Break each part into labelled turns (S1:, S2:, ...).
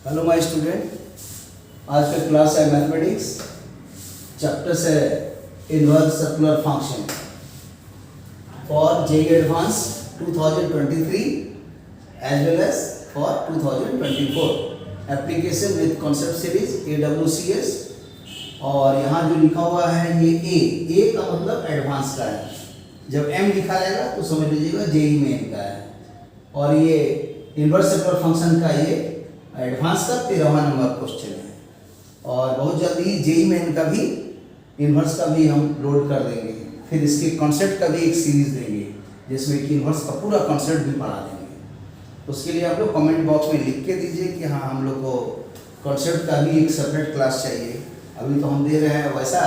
S1: Hello my student, आज का class है मैथमेटिक्स, चैप्टर से inverse circular function for JEE advance 2023 as well as for 2024 application with concept series AWCS। और यहाँ जो लिखा हुआ है ये ए का मतलब एडवांस का है। जब M लिखा जाएगा तो समझ लीजिएगा जेईई मेन का है। और ये इनवर्स सर्कुलर फंक्शन का ये एडवांस का 13वां नंबर क्वेश्चन है। और बहुत जल्दी जेईई मेन का भी इनवर्स का भी हम लोड कर देंगे। फिर इसके कॉन्सेप्ट का भी एक सीरीज देंगे जिसमें कि इनवर्स का पूरा कॉन्सेप्ट भी पढ़ा देंगे। उसके लिए आप लोग कमेंट बॉक्स में लिख के दीजिए कि हाँ, हम लोग को कॉन्सेप्ट का भी एक सेपरेट क्लास चाहिए। अभी तो हम दे रहे हैं वैसा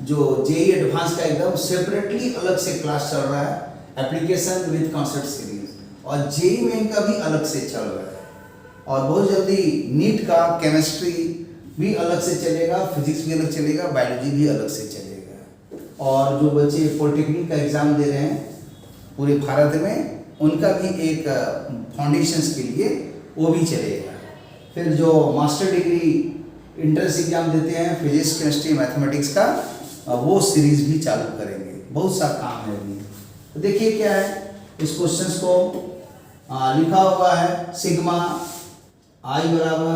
S1: जो जेईई एडवांस का एकदम सेपरेटली अलग से क्लास चल रहा है, एप्लीकेशन विद कॉन्सेप्ट सीरीज। और जेईई मेन का भी अलग से चल रहा है। और बहुत जल्दी नीट का केमिस्ट्री भी अलग से चलेगा, फिजिक्स भी अलग चलेगा, बायोलॉजी भी अलग से चलेगा। और जो बच्चे पॉलिटेक्निक का एग्ज़ाम दे रहे हैं पूरे भारत में, उनका भी एक फाउंडेशंस के लिए वो भी चलेगा। फिर जो मास्टर डिग्री इंट्रेंस एग्जाम देते हैं फिजिक्स केमिस्ट्री मैथमेटिक्स का, वो सीरीज भी चालू करेंगे। बहुत सा काम है अभी। तो देखिए क्या है, इस क्वेश्चन को लिखा हुआ है सिग्मा आई बराबर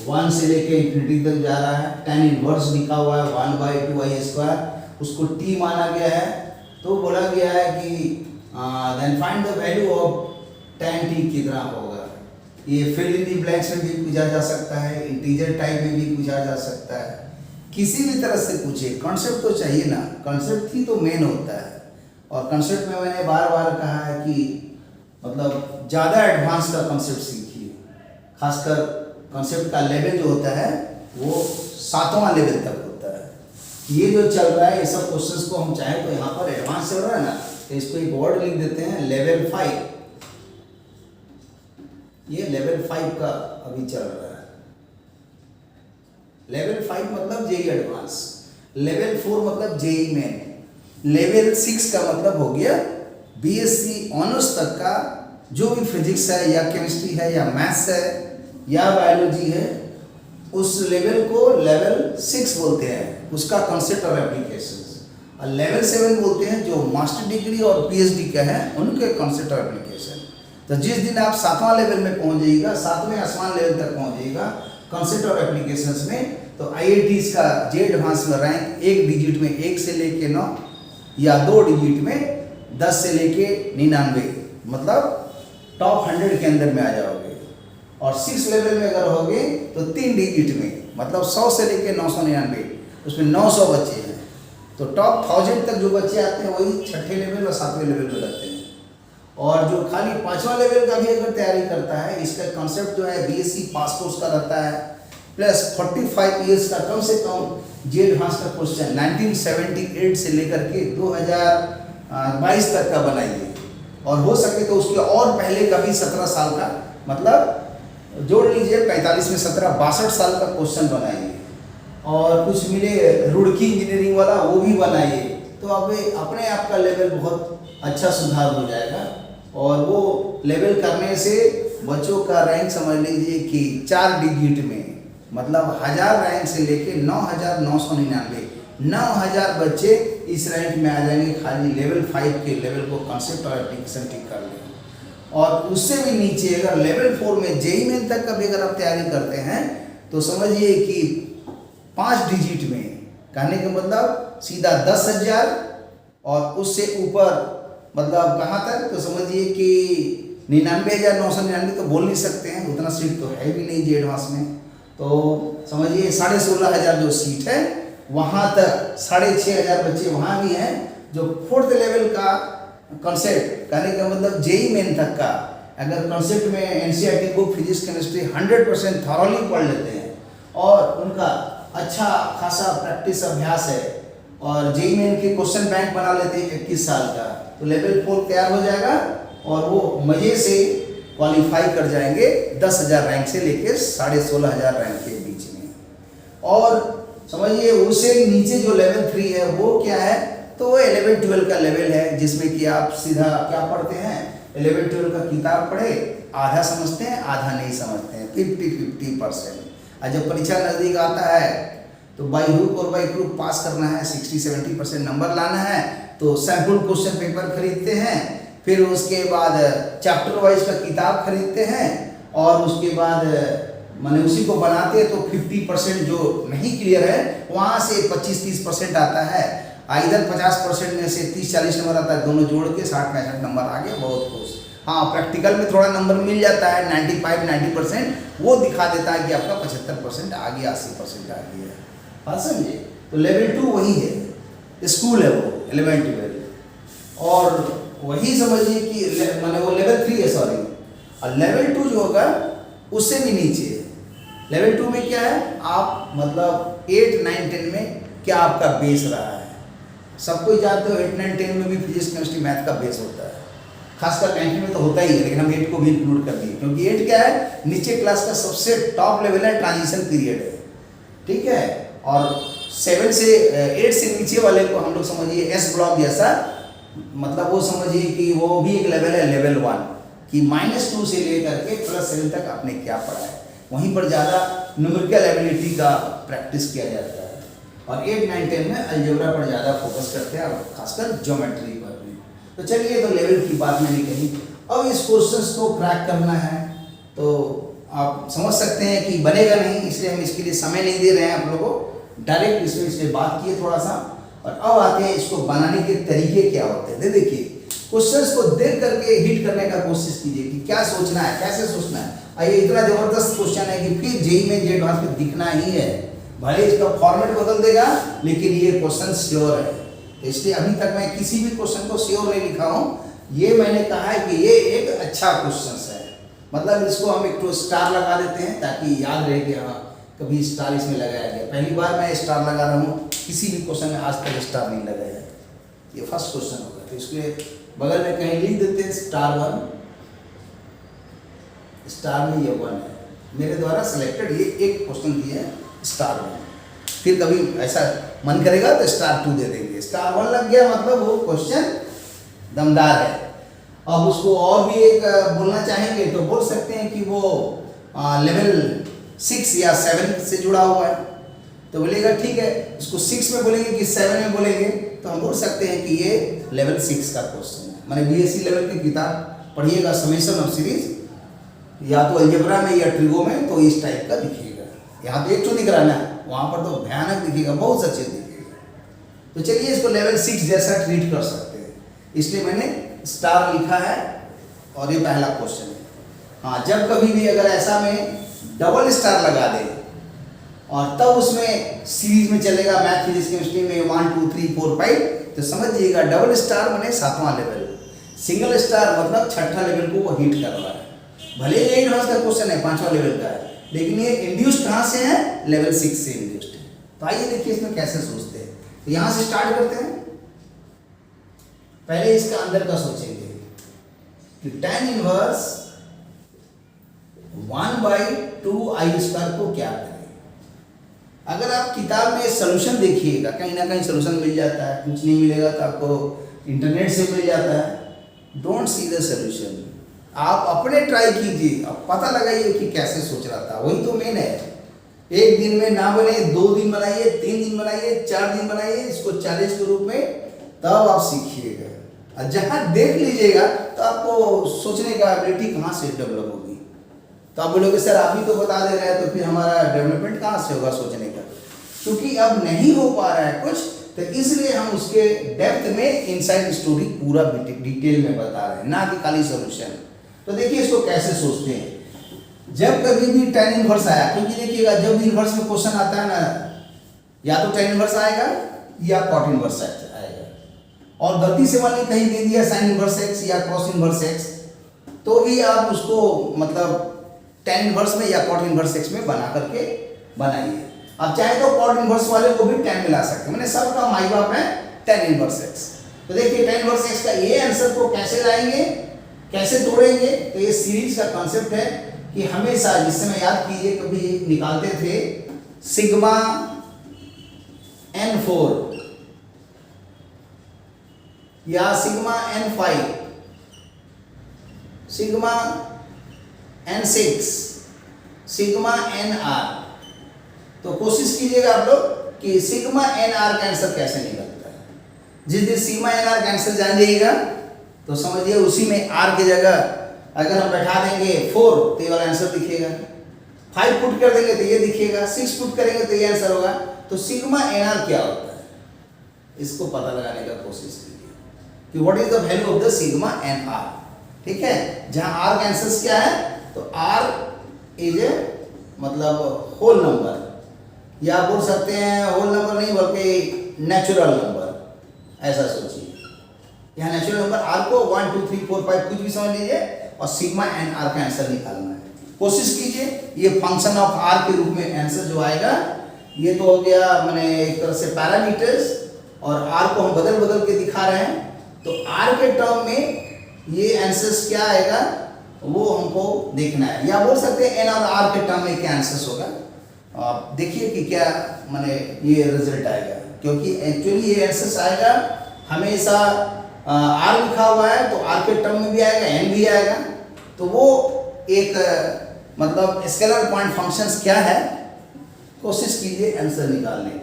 S1: 1 से लेके इंफिनिटी तक जा रहा है। tan इनवर्स लिखा हुआ है 1/2i², उसको t माना गया है। तो बोला गया है कि then find the value of tan t कितना होगा। ये फिल इन दी ब्लैंक्स में भी पूछा जा सकता है, इंटीजर टाइप में भी पूछा जा सकता है, किसी भी तरह से पूछे। कॉन्सेप्ट तो चाहिए ना, कॉन्सेप्ट ही तो मेन होता है। और कॉन्सेप्ट में मैंने बार बार कहा है कि मतलब ज़्यादा एडवांस का कॉन्सेप्ट सीखिए। खासकर कॉन्सेप्ट का लेवल जो होता है वो 7वां लेवल तक होता है। ये जो चल रहा है, ये सब क्वेश्चंस को हम चाहें तो यहाँ पर एडवांस चल रहा है ना, तो इसको एक वर्ड लिख देते हैं लेवल 5। ये लेवल 5 का अभी चल रहा है। लेवल 5 मतलब जेईई एडवांस, लेवल 4 मतलब जेईई मेन, लेवल 6 का मतलब हो गया बीएससी ऑनर्स तक का जो भी फिजिक्स है या केमिस्ट्री है या मैथ्स है या बायोलॉजी है, उस लेवल को लेवल 6 बोलते हैं, उसका कॉन्सेप्ट और एप्लीकेशंस। और लेवल 7 बोलते हैं जो मास्टर डिग्री और पीएचडी का है, उनके कॉन्सेप्ट और एप्लीकेशन। तो जिस दिन आप 7वां लेवल में पहुंच जाइएगा, 7वें आसमान लेवल तक पहुंच जाइएगा कॉन्सेप्ट और एप्लीकेशंस में, तो आईआईटीज का जे एडवांस में रैंक एक डिजिट में 1 से लेके 9 या 2 डिजिट में 10 से लेके 99, मतलब टॉप 100 के अंदर में आ जाओगे। और 6 लेवल में अगर होगे तो 3 डिजिट में, मतलब 100 से लेके 999, उसमें 900 बच्चे हैं। तो टॉप 1000 तक जो बच्चे आते हैं वही 6ठे लेवल और 7वें लेवल में लगते हैं। और जो खाली 5वां लेवल का भी अगर तैयारी करता है, इसका कॉन्सेप्ट जो है बीएससी पास कोर्स का रहता है, प्लस 45 ईयर्स का कम से कम जे एडवांस का क्वेश्चन 1978 से लेकर के 2022 तक का बनाइए। और हो सके तो उसके और पहले का भी 17 साल का, मतलब जोड़ लीजिए 45 में 17 62 साल का क्वेश्चन बनाइए। और कुछ मिले रुड़की इंजीनियरिंग वाला, वो भी बनाइए। तो अब अपने आप का लेवल बहुत अच्छा सुधार हो जाएगा। और वो लेवल करने से बच्चों का रैंक समझ लीजिए कि 4 डिजिट में, मतलब 1000 रैंक से लेके 9999, 9000 बच्चे इस रैंक में आ जाएंगे, खाली लेवल 5 के लेवल को कॉन्सेप्ट और एप्लीकेशन ठीक कर लें। और उससे भी नीचे अगर लेवल 4 में जेईई मेन तक का भी अगर आप तैयारी करते हैं, तो समझिए कि 5 डिजिट में, कहने का मतलब सीधा 10,000 और उससे ऊपर, मतलब कहाँ तक, तो समझिए कि 99,999 तो बोल नहीं सकते हैं, उतना सीट तो है भी नहीं जे एडवांस में। तो समझिए 16,500 जो सीट है वहाँ तक 6,500 बच्चे वहाँ भी हैं जो 4th लेवल का कॉन्सेप्ट, कहने का मतलब जेईई मेन तक का अगर कॉन्सेप्ट में NCERT book physics chemistry 100% thoroughly पढ़ लेते हैं और उनका अच्छा खासा प्रैक्टिस अभ्यास है और जेईई मेन के क्वेश्चन बैंक बना लेते हैं 21 साल का, तो लेवल 4 तैयार हो जाएगा और वो मज़े से क्वालिफाई कर जाएंगे 10,000 रैंक से लेके 16,500 रैंक के बीच में। और समझिए उससे नीचे जो लेवल 3 है वो क्या है, तो वो 11-12 का लेवल है, जिसमें कि आप सीधा क्या पढ़ते हैं, 11 12 का किताब पढ़े, आधा समझते हैं आधा नहीं समझते हैं, 50-50%। और जब परीक्षा नज़दीक आता है तो बाई हुक और बाई क्रूक पास करना है, 60-70% नंबर लाना है, तो सैम्पल क्वेश्चन पेपर खरीदते हैं, फिर उसके बाद चैप्टर वाइज का किताब खरीदते हैं, और उसके बाद मैंने उसी को बनाते हैं। तो 50% जो नहीं क्लियर है वहाँ से 25-30% आता है, इधर 50% में से 30-40 नंबर आता है, दोनों जोड़ के 60-65 नंबर आ गए, बहुत खुश। हाँ, प्रैक्टिकल में थोड़ा नंबर मिल जाता है, 95-90% वो दिखा देता है कि आपका 75% आ गया, 80% आ गया। हाँ समझे? तो लेवल 2 वही है, स्कूल है वो 11-12, और वही समझिए कि मैंने वो लेवल 3 है, सॉरी। और लेवल 2 जो होगा उससे भी नीचे है। लेवल 2 में क्या है, आप मतलब 8, 9, 10 में क्या आपका बेस रहा है। सब कोई जानते हो 8, 9, 10 में भी फिजिक्स केमिस्ट्री मैथ का बेस होता है, खासकर 9 में तो होता ही है, लेकिन हम 8 को भी इंक्लूड कर दिए, क्योंकि 8 क्या है, नीचे क्लास का सबसे टॉप लेवल है, ट्रांजिशन पीरियड है, ठीक है। और 7 से 8 से नीचे वाले को हम लोग समझिए एस ब्लॉक जैसा, मतलब वो समझिए कि वो भी एक लेवल है, लेवल 1, कि -2 से लेकर के +7 तक आपने क्या पढ़ा है, वहीं पर ज़्यादा न्यूमेरिकल एबिलिटी का प्रैक्टिस किया जाता है। और 8, 9, 10 में अलजेब्रा पर ज़्यादा फोकस करते हैं, और खासकर ज्योमेट्री पर भी। तो चलिए, तो लेवल की बात मैंने कही। अब इस क्वेश्चंस को क्रैक करना है, तो आप समझ सकते हैं कि बनेगा नहीं, इसलिए हम इसके लिए समय नहीं दे रहे हैं आप लोगों को, डायरेक्ट इसमें बात किए थोड़ा सा। और अब आते हैं इसको बनाने के तरीके क्या होते हैं। देखिए, क्वेश्चंस को देख करके हिट करने का कोशिश कीजिए कि क्या सोचना है, कैसे सोचना है। ये इतना जबरदस्त क्वेश्चन है कि फिर जेईई में जेड भाग में दिखना ही है, भले इसका फॉर्मेट बदल देगा, लेकिन ये क्वेश्चन श्योर है। तो इसलिए अभी तक मैं किसी भी क्वेश्चन को श्योर नहीं लिखा हूँ, ये मैंने कहा है कि ये एक अच्छा क्वेश्चन है, मतलब इसको हम एक तो स्टार लगा देते हैं ताकि याद रहे कि हाँ कभी स्टार इसमें लगाया गया। पहली बार मैं स्टार लगा रहा हूँ, किसी भी क्वेश्चन में आज तक स्टार नहीं लगाया, ये फर्स्ट क्वेश्चन होगा। तो इसके बगल में कहीं लिख देते हैं स्टार 1, स्टार में ये 1 है, मेरे द्वारा सिलेक्टेड ये एक क्वेश्चन दिए है स्टार 1। फिर कभी ऐसा मन करेगा तो स्टार 2 दे देंगे। स्टार 1 लग गया मतलब वो क्वेश्चन दमदार है। अब उसको और भी एक बोलना चाहेंगे तो बोल सकते हैं कि वो लेवल 6 या 7 से जुड़ा हुआ है, तो बोलेगा ठीक है, इसको 6 में बोलेंगे कि 7 में बोलेंगे, तो हम बोल सकते हैं कि ये लेवल 6 का क्वेश्चन है। मैंने बीएससी लेवल की किताब पढ़िएगा, समेशन ऑफ सीरीज, या तो अलजेब्रा में या ट्रिगो में, तो इस टाइप का दिखेगा। यहाँ तो एक तो दिख रहा ना, वहाँ पर तो भयानक दिखेगा, बहुत सच्चे दिखेगा। तो चलिए इसको लेवल 6 जैसा ट्रीट कर सकते हैं, इसलिए मैंने स्टार लिखा है, और ये पहला क्वेश्चन है। हाँ, जब कभी भी अगर ऐसा में डबल स्टार लगा दे और तब उसमें सीरीज में चलेगा मैथ फिजिक्स केमिस्ट्री में 1 2 3 4 5, तो समझिएगा डबल स्टार माने 7वां लेवल, सिंगल स्टार मतलब 6ठा लेवल को वो हिट कर रहा है। भले ही एडवांस का क्वेश्चन है 5वां लेवल का है, लेकिन ये इंड्यूस्ड कहाँ से है, लेवल 6 से इंड्यूस्ड है। तो आइए देखिए इसमें कैसे सोचते हैं। तो यहाँ से स्टार्ट करते हैं। पहले इसका अंदर का सोचेंगे कि tan इनवर्स 1/2i² को क्या करें। अगर आप किताब में सॉल्यूशन देखिएगा, कहीं ना कहीं सॉल्यूशन मिल जाता है, कुछ नहीं मिलेगा तो आपको इंटरनेट से मिल जाता है। डोंट सी द सॉल्यूशन, आप अपने ट्राई कीजिए, अब पता लगाइए कि कैसे सोच रहा था, वही तो मेन है। एक दिन में ना बने, 2 दिन बनाइए, 3 दिन बनाइए, 4 दिन बनाइए, इसको चैलेंज के रूप में, तब आप सीखिएगा। और जहाँ देख लीजिएगा तो आपको सोचने का एबिलिटी कहाँ से डेवलप होगी। तो आप बोलोगे सर आप ही तो बता दे रहे हैं, तो फिर हमारा डेवलपमेंट कहाँ से होगा सोचने का, क्योंकि अब नहीं हो पा रहा है कुछ, तो इसलिए हम उसके डेप्थ में इनसाइड स्टोरी पूरा डिटेल में बता रहे हैं, ना कि खाली सॉल्यूशन। तो देखिए इसको कैसे सोचते हैं। जब कभी भी tan इनवर्स आया, क्योंकि देखिएगा जब भी इनवर्स में क्वेश्चन आता है ना, या तो tan इनवर्स आएगा या cot इनवर्स आएगा, और गलती से मान ली कहीं दे दिया sin इनवर्स x या cos इनवर्स x, तो भी आप उसको मतलब tan इनवर्स में या cot इनवर्स x में बना करके बनाइए। आप चाहे तो cot इनवर्स वाले को भी tan मिला सकते हैं, मैंने सबका माई बाप है tan इनवर्स x। तो देखिए tan इनवर्स x का ये आंसर को कैसे लाएंगे, कैसे तोड़ेंगे। तो ये सीरीज का कॉन्सेप्ट है कि हमेशा, जिस समय याद कीजिए कभी निकालते थे सिग्मा n4 या sigma n5 sigma n6 sigma nr। तो कोशिश कीजिएगा आप लोग कि सिग्मा nr का आंसर कैसे निकलता है। जिस दिन सिग्मा nr का आंसर जान जाइएगा तो समझिए उसी में r की जगह अगर हम बैठा देंगे 4 तो ये वाला आंसर दिखेगा, 5 पुट कर देंगे तो ये दिखेगा, 6 पुट करेंगे तो ये आंसर होगा। तो सिग्मा nr क्या होता है, इसको पता लगाने का कोशिश कीजिए कि what is the value of the sigma nr। ठीक है, जहां r का आंसर क्या है तो r इज ए मतलब होल नंबर, या आप बोल सकते हैं होल नंबर नहीं बल्कि नेचुरल नंबर, ऐसा सोचिए। यहाँ नेचुरल नंबर r को 1 2 3 4 5 कुछ भी समझ लीजिए और सिग्मा nr का आंसर निकालना है। कोशिश कीजिए, ये फंक्शन ऑफ r के रूप में आंसर जो आएगा ये तो हो गया मैंने एक तरह से पैरामीटर्स, और r को हम बदल बदल के दिखा रहे हैं। तो r के टर्म में ये आंसर्स क्या आएगा वो हमको देखना है, या बोल सकते हैं n और r के टर्म में क्या आंसर्स होगा। आप देखिए कि क्या माने ये रिजल्ट आएगा, क्योंकि एक्चुअली ये आंसर्स आएगा हमेशा r लिखा हुआ है तो r के टर्म में भी आएगा, n भी आएगा। तो वो एक मतलब स्केलर पॉइंट फंक्शंस क्या है, कोशिश कीजिए आंसर निकालने का।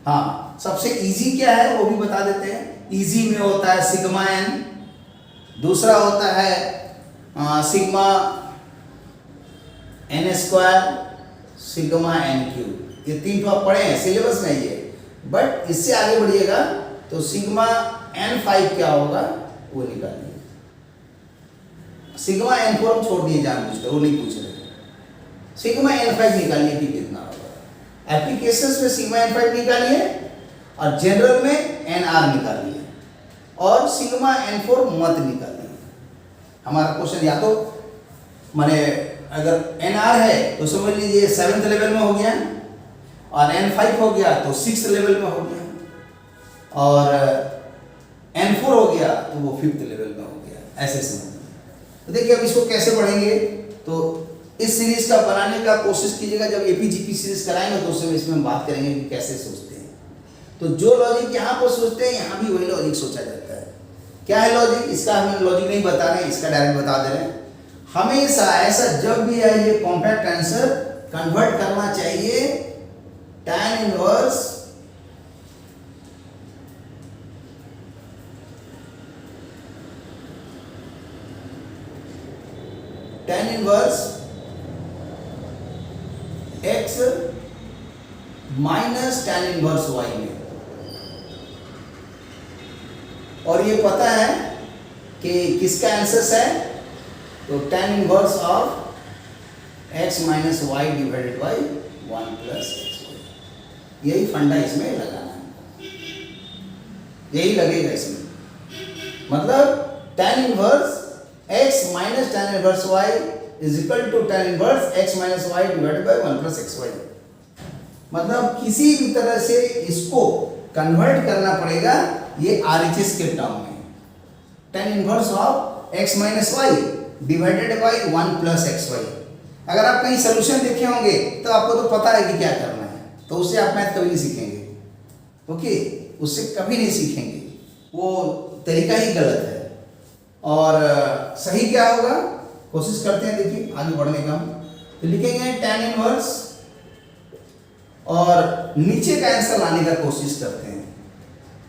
S1: हाँ, सबसे इजी क्या है वो भी बता देते हैं। इजी में होता है सिग्मा n, दूसरा होता है sigma n square, sigma n cube. ये तीन तो आप पढ़े हैं सिलेबस में ये, बट इससे आगे बढ़िएगा तो सिग्मा n5 क्या होगा वो निकालिए। सिग्मा n4 हम छोड़ दिए जानबूझकर, वो नहीं पूछ रहे। सिग्मा n5 निकालिए कि कितना होगा। एप्लीकेशंस में सिग्मा n5 निकालिए और जनरल में nr निकालिए, और सिग्मा n4 मत निकालिए। हमारा क्वेश्चन या तो माने अगर nr है तो समझ लीजिए 7th लेवल में हो गया, और n5 हो गया तो 6th लेवल में हो गया, और n4 हो गया तो वो 5th लेवल में हो गया, ऐसे समझिए। तो देखिए अब इसको कैसे पढ़ेंगे, तो इस सीरीज का बनाने का कोशिश कीजिएगा। जब एपीजीपी सीरीज कराएंगे तो उसमें इसमें हम बात करेंगे कि कैसे सोचते हैं। तो जो लॉजिक यहाँ पर सोचते हैं यहाँ भी वही लॉजिक सोचा जाता है। क्या है लॉजिक, इसका हमें लॉजिक नहीं बता रहे हैं, इसका डायरेक्ट बता दे रहे हैं। हमेशा ऐसा जब भी आए ये कॉम्पैक्ट आंसर कन्वर्ट करना चाहिए tan inverse x minus tan inverse y में। और ये पता है कि किसका आंसर है, तो tan inverse of x minus y divided by 1 plus x. यही फंडा इसमें लगाना है, यही लगेगा इसमें। मतलब tan inverse x minus tan inverse y is equal to tan inverse x minus y divided by 1 plus x y. मतलब किसी भी तरह से इसको कन्वर्ट करना पड़ेगा ये आरएचएस के टर्म में। tan inverse of x minus y divided by 1 plus x y. अगर आप कहीं सोल्यूशन देखे होंगे तो आपको तो पता है कि क्या करना है, तो उससे आप मैथ कभी नहीं सीखेंगे। ओके, उससे कभी नहीं सीखेंगे, वो तरीका ही गलत है। और सही क्या होगा, कोशिश करते हैं देखिए आगे बढ़ने का। तो लिखेंगे tan इनवर्स और नीचे का आंसर लाने का कोशिश करते हैं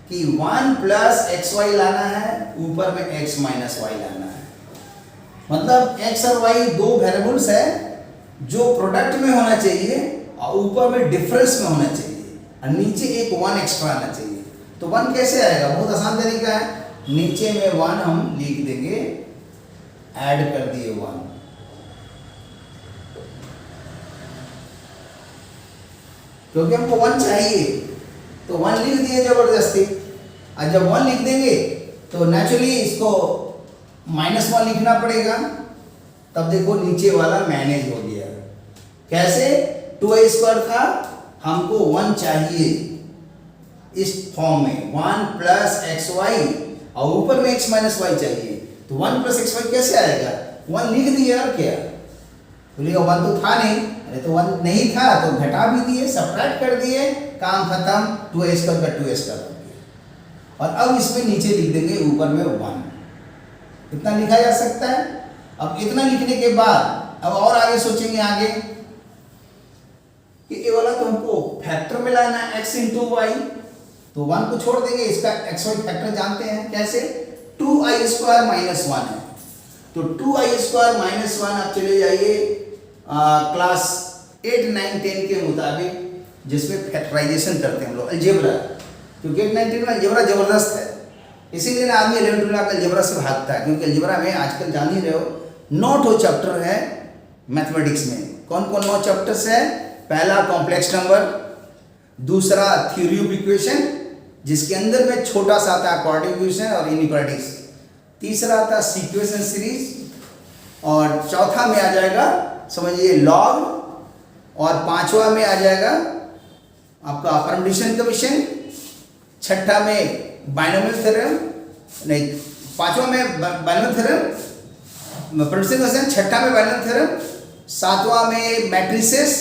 S1: कि 1 प्लस एक्स वाई लाना है, ऊपर में x माइनस वाई लाना है। मतलब x और y दो वेरिएबल्स है जो प्रोडक्ट में होना चाहिए और ऊपर में डिफरेंस में होना चाहिए, और नीचे एक 1 एक्स्ट्रा आना चाहिए। तो 1 कैसे आएगा, बहुत आसान तरीका है। नीचे में 1 हम लिख देंगे, ऐड कर दिए 1, क्योंकि हमको 1 चाहिए तो 1 लिख दिए जबरदस्ती। और जब 1 लिख देंगे तो नेचुरली इसको -1 लिखना पड़ेगा, तब देखो नीचे वाला मैनेज हो गया। कैसे, 2a² था, हमको 1 चाहिए इस फॉर्म में, 1 प्लस एक्स वाई, और ऊपर में x माइनस वाई चाहिए। तो 1 प्लस एक्स वाई कैसे आएगा, 1 लिख दिए और क्या बोलिएगा, 1 तो था नहीं, अरे तो 1 नहीं था तो घटा भी दिए, सब्ट्रैक्ट कर दिए, काम खत्म। 2a² का 2a² हो गया। और अब इसमें नीचे लिख देंगे ऊपर में 1। इतना लिखा जा सकता है। अब इतना लिखने के बाद अब और आगे सोचेंगे आगे कि ये वाला तो हमको फैक्टर में लाना है x इंटू वाई, तो 1 को छोड़ देंगे, इसका x वाई फैक्टर जानते हैं कैसे, 2i स्क्वायर माइनस 1 है, तो 2i स्क्वायर माइनस 1 आप चले जाइए क्लास 8, 9, 10 के मुताबिक जिसमें फैक्टराइजेशन करते हैं हम लोग अलजेब्रा, क्योंकि 8, 9, 10 में अलजेब्रा जबरदस्त है, इसीलिए ना आदमी 11, 12 का अलजेब्रा से भागता है, क्योंकि अलजेब्रा में आजकल जान ही रहे हो 9 चैप्टर है मैथमेटिक्स में। कौन कौन 9 चैप्टर्स है, पहला कॉम्प्लेक्स नंबर, दूसरा थ्योरी ऑफ इक्वेशन जिसके अंदर में छोटा सा आता है कोऑर्डिनेशन और इनइक्वालिटीज, तीसरा आता है सीक्वेंस एंड सीरीज, और चौथा में आ जाएगा समझिए लॉग, और पांचवा में आ जाएगा आपका परम्यूटेशन कमीशन, छठा में बाइनोमियल थ्योरम, नहीं पांचवा में बाइनोमियल थ्योरम परम्यूटेशन कमीशन, छठा में बाइनोमियल थ्योरम, सातवां में मैट्रिसेस,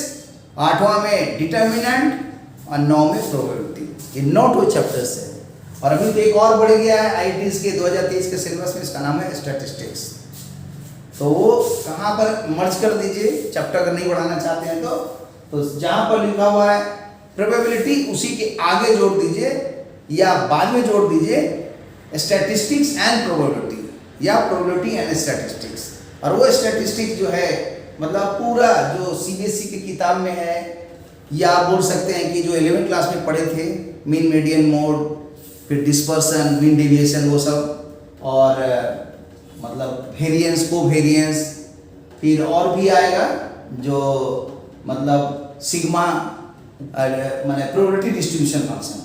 S1: आठवां में डिटर्मिनेंट और 9 में प्रोबेबिलिटी। ये 9 चैप्टर्स है, और अभी तो एक और बढ़ गया है आईटीज के 2023 के सिलेबस में, इसका नाम है स्टैटिस्टिक्स, तो वो कहाँ पर मर्ज कर दीजिए, चैप्टर अगर नहीं बढ़ाना चाहते हैं तो जहाँ पर लिखा हुआ है प्रोबेबिलिटी उसी के आगे जोड़ दीजिए या बाद में जोड़ दीजिए स्टैटिस्टिक्स एंड प्रोबेबिलिटी या प्रोबेबिलिटी एंड स्टैटिस्टिक्स। और वो स्टैटिस्टिक्स जो है मतलब पूरा जो सीबीएसई की किताब में है, या आप बोल सकते हैं कि जो 11th क्लास में पढ़े थे, मीन मीडियन मोड, फिर डिस्पर्सन, मीन डेविएशन, वो सब, और मतलब वेरिएंस, कोवेरिएंस, फिर और भी आएगा जो मतलब सिग्मा माने प्रोबेबिलिटी डिस्ट्रीब्यूशन फंक्शन,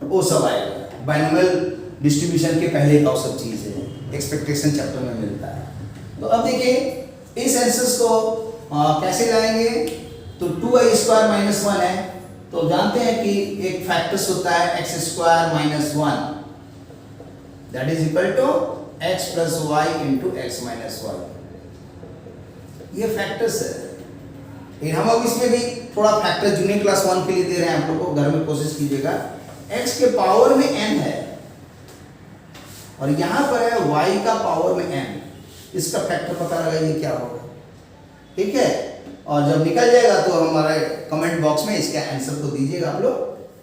S1: वो सब आएगा, बाइनोमियल डिस्ट्रीब्यूशन के पहले का वो सब चीज़ है, एक्सपेक्टेशन चैप्टर में मिलता है। तो अब देखिए इस आंसर्स को कैसे लाएंगे, तो 2i स्क्वायर माइनस 1 है, तो जानते हैं कि एक फैक्टर्स होता है x square minus 1, that is equal to x plus y into x minus y, ये फैक्टर्स है। हम अब इसमें भी थोड़ा फैक्टर जूनियर क्लास 1 के लिए दे रहे हैं आप लोगों को, घर में कोशिश कीजिएगा। x के पावर में n है और यहाँ पर है y का पावर में n, इसका फैक्टर पता लगाइए क्या होगा, ठीक है। और जब निकल जाएगा तो हमारे कमेंट बॉक्स में इसके आंसर को दीजिएगा आप लोग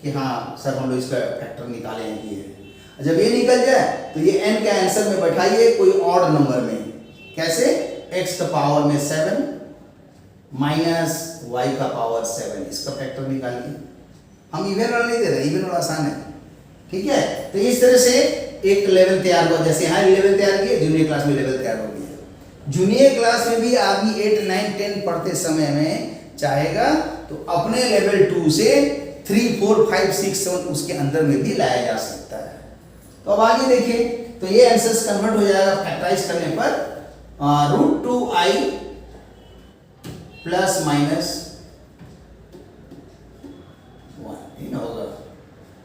S1: कि हाँ सर हम लोग इसका फैक्टर निकाले हैं कि है। जब ये निकल जाए तो ये n के आंसर में बैठाइए कोई ऑड नंबर में, कैसे, x का पावर में 7 माइनस y का पावर 7, इसका फैक्टर निकालिए। हम इवन वाला नहीं दे रहे, इवन वाला आसान है, ठीक है। तो इस तरह से एक लेवल तैयार हुआ, जैसे यहाँ लेवल तैयार किए, जूनियर क्लास में लेवल तैयार हो गया। जूनियर क्लास में भी आदमी 8, 9, 10 पढ़ते समय में चाहेगा तो अपने लेवल 2 से 3, 4, 5, 6, 7 उसके अंदर में भी लाया जा सकता है। तो अब आगे देखिए, तो ये आंसर्स कन्वर्ट हो जाएगा फैक्टराइज करने पर √2i प्लस माइनस 1 ही ना होगा,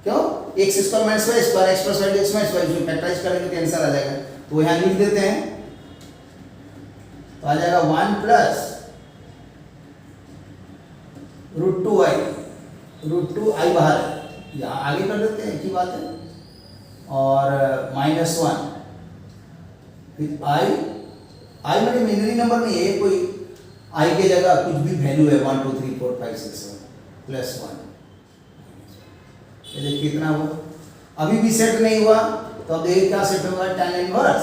S1: क्यों, x square minus y square, x plus y x minus y, जो फैक्टराइज करेंगे तो आंसर आ जाएगा। तो यहाँ लिख देते हैं, तो आ जाएगा 1 प्लस √2i बाहर है, यहाँ आगे कर देते हैं, की बात है, और माइनस 1, फिर i मेरे मेमोरी नंबर नहीं है, कोई i के जगह कुछ भी वैल्यू है, 1, 2, 3, 4, 5, 6, 7 प्लस 1, ये देखिए कितना हुआ, अभी भी सेट नहीं हुआ, तो अब देखिए क्या सेट होगा, tan इनवर्स।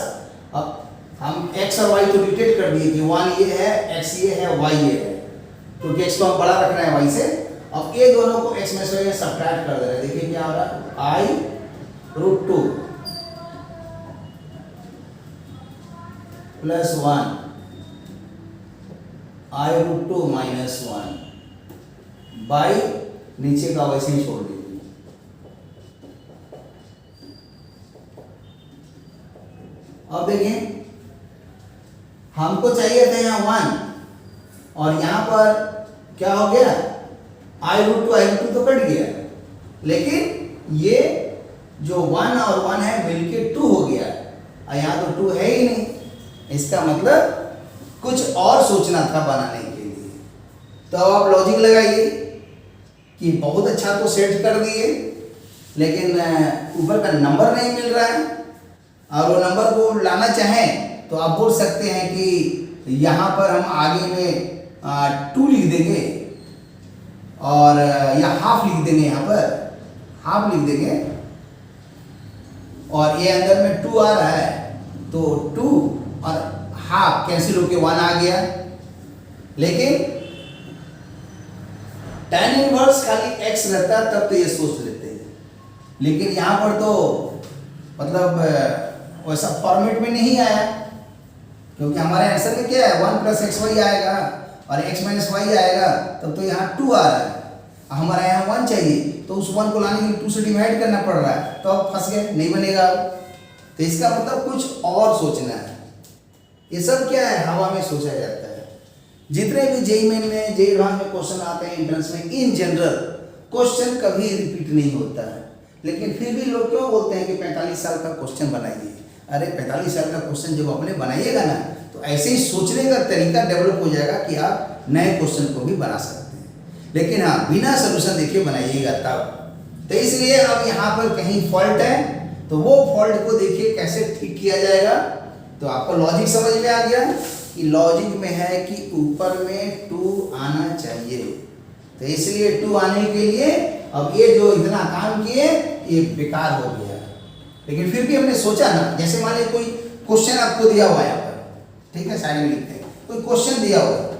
S1: अब हम x और y को डिटेक्ट कर दिए कि 1 ये है, x ये है, y ये है, क्योंकि x को हम बड़ा रख रहे हैं y से। अब ये दोनों को x में से सब्ट्रैक्ट कर दे रहे हैं, देखिए क्या हो रहा है, i √2 plus 1, i √2 minus 1 by नीचे का वैसे ही छोड़ दीजिए। अब देखिए हमको चाहिए था यहाँ 1 और यहाँ पर क्या हो गया, i √2 तो कट गया, लेकिन ये जो 1 और 1 है मिलके 2 हो गया, यहाँ तो 2 है ही नहीं, इसका मतलब कुछ और सोचना था बनाने के लिए। तो अब आप लॉजिक लगाइए कि बहुत अच्छा तो सेट कर दिए, लेकिन ऊपर का नंबर नहीं मिल रहा है, और वो नंबर को लाना चाहें तो आप बोल सकते हैं कि यहाँ पर हम आगे में 2 लिख देंगे और या हाफ लिख देंगे, यहाँ पर हाफ लिख देंगे और ये अंदर में 2 आ रहा है तो 2 और हाफ कैंसिल होके 1 आ गया। लेकिन tan इनवर्स खाली x रहता तब तो ये सोच लेते हैं, लेकिन यहाँ पर तो मतलब वैसा फॉर्मेट में नहीं आया, क्योंकि हमारे आंसर में क्या है 1 + xy आएगा और x - y आएगा, तब तो यहाँ 2 आ रहा है, हमारा यहाँ 1 चाहिए तो उस 1 को लाने के लिए 2 से डिवाइड करना पड़ रहा है, तो अब फंस गए, नहीं बनेगा। तो इसका मतलब कुछ और सोचना है। ये सब क्या है, हवा में सोचा जाता है। जितने भी जेईई मेन में, जेईई एडवांस में क्वेश्चन आते हैं एंट्रेंस में, इन जनरल क्वेश्चन कभी रिपीट नहीं होता है, लेकिन फिर भी लोग क्यों बोलते हैं कि 45 साल का क्वेश्चन बनाइए। अरे 45 साल का क्वेश्चन जब अपने बनाइएगा ना तो ऐसे ही सोचने का तरीका डेवलप हो जाएगा कि आप नए क्वेश्चन को भी बना सकते हैं। लेकिन हाँ, बिना सोल्यूशन देखिए बनाइएगा तब। तो इसलिए अब यहाँ पर कहीं फॉल्ट है तो वो फॉल्ट को देखिए कैसे ठीक किया जाएगा। तो आपको लॉजिक समझ में आ गया कि लॉजिक में है कि ऊपर में 2 आना चाहिए, तो इसलिए 2 आने के लिए अब ये जो इतना काम किए ये बेकार हो गया। लेकिन फिर भी हमने सोचा ना, जैसे मान लीजिए कोई क्वेश्चन आपको दिया हुआ है यहाँ पर, ठीक है, साइड में लिखते हैं, कोई क्वेश्चन दिया हुआ है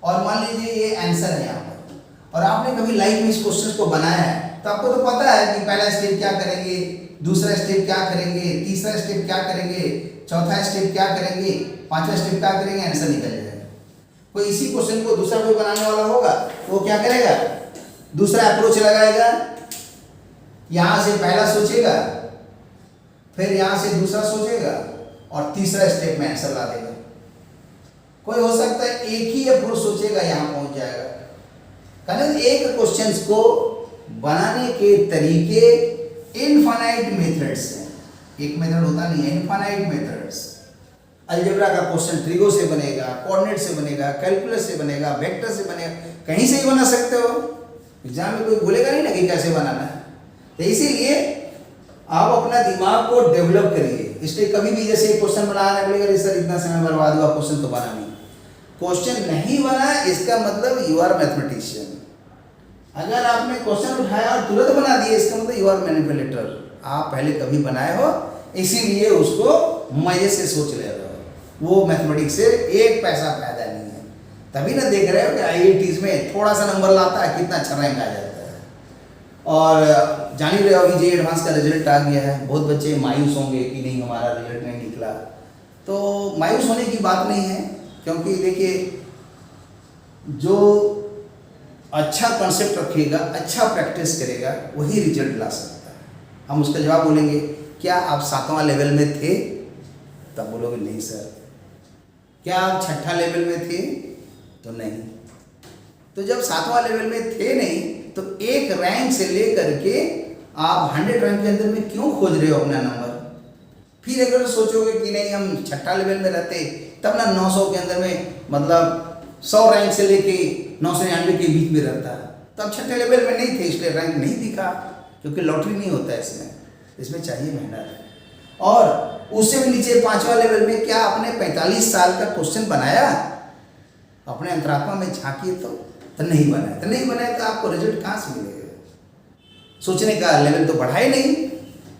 S1: और मान लीजिए ये आंसर है यहाँ पर, और आपने कभी लाइफ में इस क्वेश्चन को बनाया है तो आपको तो पता है कि पहला स्टेप क्या करेंगे, दूसरा स्टेप क्या करेंगे, तीसरा स्टेप क्या करेंगे, चौथा स्टेप क्या करेंगे, पांचवा स्टेप क्या करेंगे, आंसर निकल जाएगा। कोई इसी क्वेश्चन को दूसरा कोई बनाने वाला होगा वो क्या करेगा, दूसरा अप्रोच लगाएगा, यहां से पहला सोचेगा, फिर यहां से दूसरा सोचेगा और तीसरा स्टेप में आंसर ला देगा। कोई हो सकता है एक ही अप्रोच सोचेगा, यहां पहुंच जाएगा। कारण एक क्वेश्चन को बनाने के तरीके इनफाइनाइट मेथड्स हैं, एक मेथड होता नहीं है, इनफाइनाइट मेथड्स। अलजेब्रा का क्वेश्चन ट्रिगो से बनेगा, कोऑर्डिनेट से बनेगा, कैलकुलस से बनेगा, वेक्टर से बनेगा, कहीं से ही बना सकते हो। एग्जाम में कोई बोलेगा नहीं ना कि कैसे बनाना है। तो इसीलिए आप अपना दिमाग को डेवलप करिए। इसलिए कभी भी जैसे क्वेश्चन बनाना बोलेगा सर इतना समय बर्बाद हुआ, क्वेश्चन तो बना नहीं। क्वेश्चन नहीं बना इसका मतलब यू आर मैथमेटिशियन। अगर आपने क्वेश्चन उठाया और तुरंत बना दिए इसका मतलब यू आर मैनिपुलेटर। आप पहले कभी बनाए हो, इसीलिए उसको मजे से सोच ले रहे हो। वो मैथमेटिक्स से 1 पैसा फायदा नहीं है। तभी ना देख रहे हो कि IITs में थोड़ा सा नंबर लाता है कितना अच्छा रैंक आ जाता है। और जान ही रहे हो अभी जेईई एडवांस का रिजल्ट आ गया है। बहुत बच्चे मायूस होंगे कि नहीं हमारा रिजल्ट नहीं निकला। तो मायूस होने की बात नहीं है, क्योंकि देखिए जो अच्छा कॉन्सेप्ट रखेगा, अच्छा प्रैक्टिस करेगा, वही रिजल्ट ला सकता है। हम उसका जवाब बोलेंगे क्या आप 7वां लेवल में थे, तब बोलोगे नहीं सर। क्या आप 6ठा लेवल में थे, तो नहीं। तो जब 7वां लेवल में थे नहीं तो एक रैंक से लेकर के आप 100 रैंक के अंदर में क्यों खोज रहे हो अपना नंबर। फिर अगर सोचोगे कि नहीं हम 6ठा लेवल में रहते तब ना 900 के अंदर में मतलब 100 रैंक से लेके 999 के बीच में रहता है, तब 6ठे लेवल में नहीं थे इसलिए रैंक नहीं दिखा, क्योंकि लॉटरी नहीं होता है इसमें चाहिए मेहनत। और उससे भी नीचे 5वां लेवल में क्या आपने 45 साल का क्वेश्चन बनाया, अपने अंतरात्मा में झांकिए तो नहीं बनाया। तो नहीं बनाया तो आपको रिजल्ट कहाँ से मिलेगा। सोचने का लेवल तो बढ़ा ही नहीं।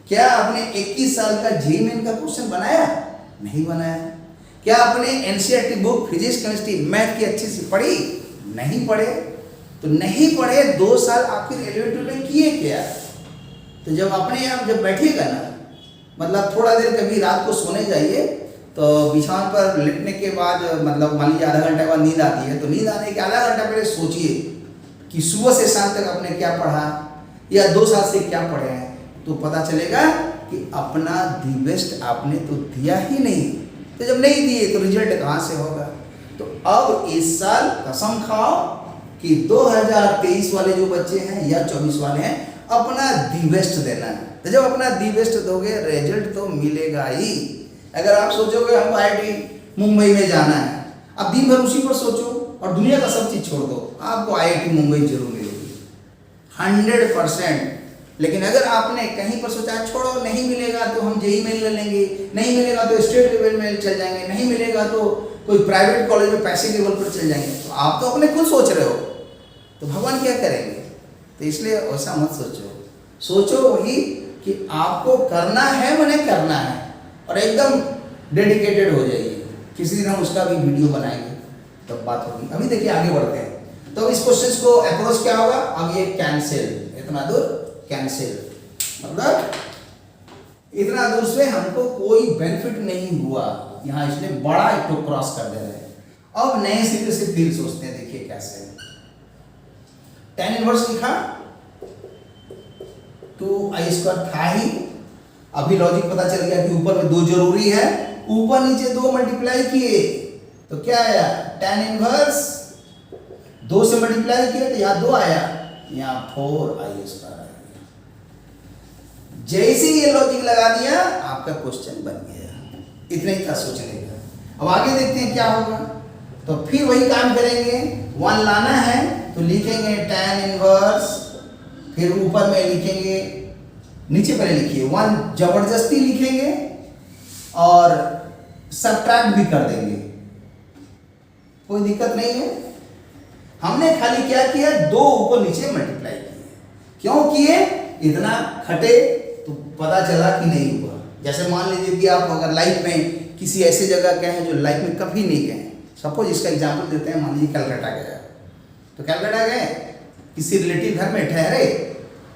S1: क्या आपने 21 साल का जेईई मेन का क्वेश्चन बनाया, नहीं बनाया। क्या आपने NCERT book physics chemistry math की अच्छी से पढ़ी, नहीं पढ़े। तो नहीं पढ़े 2 साल आखिर 11th में किए क्या। तो जब अपने आप जब बैठिएगा ना, मतलब थोड़ा देर कभी रात को सोने जाइए तो बिछावन पर लेटने के बाद मतलब मान लीजिए आधा घंटा बाद नींद आती है, तो नींद आने के आधा घंटा पहले सोचिए कि सुबह से शाम तक आपने क्या पढ़ा या 2 साल से क्या पढ़े हैं, तो पता चलेगा कि अपना दी बेस्ट आपने तो दिया ही नहीं। तो जब नहीं दिए तो रिजल्ट कहाँ से होगा। तो अब इस साल कसम खाओ कि 2023 वाले जो बच्चे हैं या 24 वाले हैं अपना दी बेस्ट देना है। तो जब अपना दी बेस्ट दोगे रिजल्ट तो मिलेगा ही। अगर आप सोचोगे हमको IIT मुंबई में जाना है, अब दिन भर उसी पर सोचो और दुनिया का सब चीज़ छोड़ दो, आपको IIT मुंबई जरूर मिलेगी 100%। लेकिन अगर आपने कहीं पर सोचा छोड़ो नहीं मिलेगा तो हम जेई मेन ले लेंगे, नहीं मिलेगा तो स्टेट लेवल में चल जाएंगे, नहीं मिलेगा तो कोई प्राइवेट कॉलेज में पैसे लेवल पर चल जाएंगे, तो आप तो अपने खुद सोच रहे हो, तो भगवान क्या करेंगे? तो इसलिए ऐसा मत सोचो, सोचो वही कि आपको करना है, मैंने करना है, और एकदम डेडिकेटेड हो जाइए। किसी दिन हम उसका भी वीडियो बनाएंगे, तब तो बात होगी। अभी देखिए आगे बढ़ते हैं। तो इस क्वेश्चन को अप्रोच क्या होगा? अब ये कैंसिल, इतना दूर कैंसिल, मतलब इतना दूर से हमको कोई बेनिफिट नहीं हुआ, यहाँ इसने बड़ा एक तो क्रॉस कर दे रहे हैं। अब नए सिरे से फिर सोचते हैं, देखिए कैसे। tan इनवर्स लिखा, 2i² था ही, अभी लॉजिक पता चल गया कि ऊपर में 2 जरूरी है, ऊपर नीचे 2 मल्टीप्लाई किए तो क्या आया? tan इनवर्स 2 से मल्टीप्लाई किया तो यहाँ 2 आया, यहाँ 4i² आया। जैसे ये लॉजिक लगा दिया आपका क्वेश्चन बन गया। इतना ही था सोचने का। अब आगे देखते हैं क्या होगा। तो फिर वही काम करेंगे, 1 लाना है तो लिखेंगे tan इनवर्स, फिर ऊपर में लिखेंगे, नीचे पहले लिखिए 1 जबरदस्ती लिखेंगे और सबट्रैक्ट भी कर देंगे, कोई दिक्कत नहीं है। हमने खाली क्या किया? 2 ऊपर नीचे मल्टीप्लाई किए। क्यों किए? इतना खटे तो पता चला कि नहीं हुआ। जैसे मान लीजिए कि आप अगर लाइफ में किसी ऐसी जगह गए हैं जो लाइफ में कभी नहीं गए, सपोज इसका एग्जांपल देते हैं, मान लीजिए कलकत्ता गए, तो कलकत्ता गए, किसी रिलेटिव घर में ठहरे,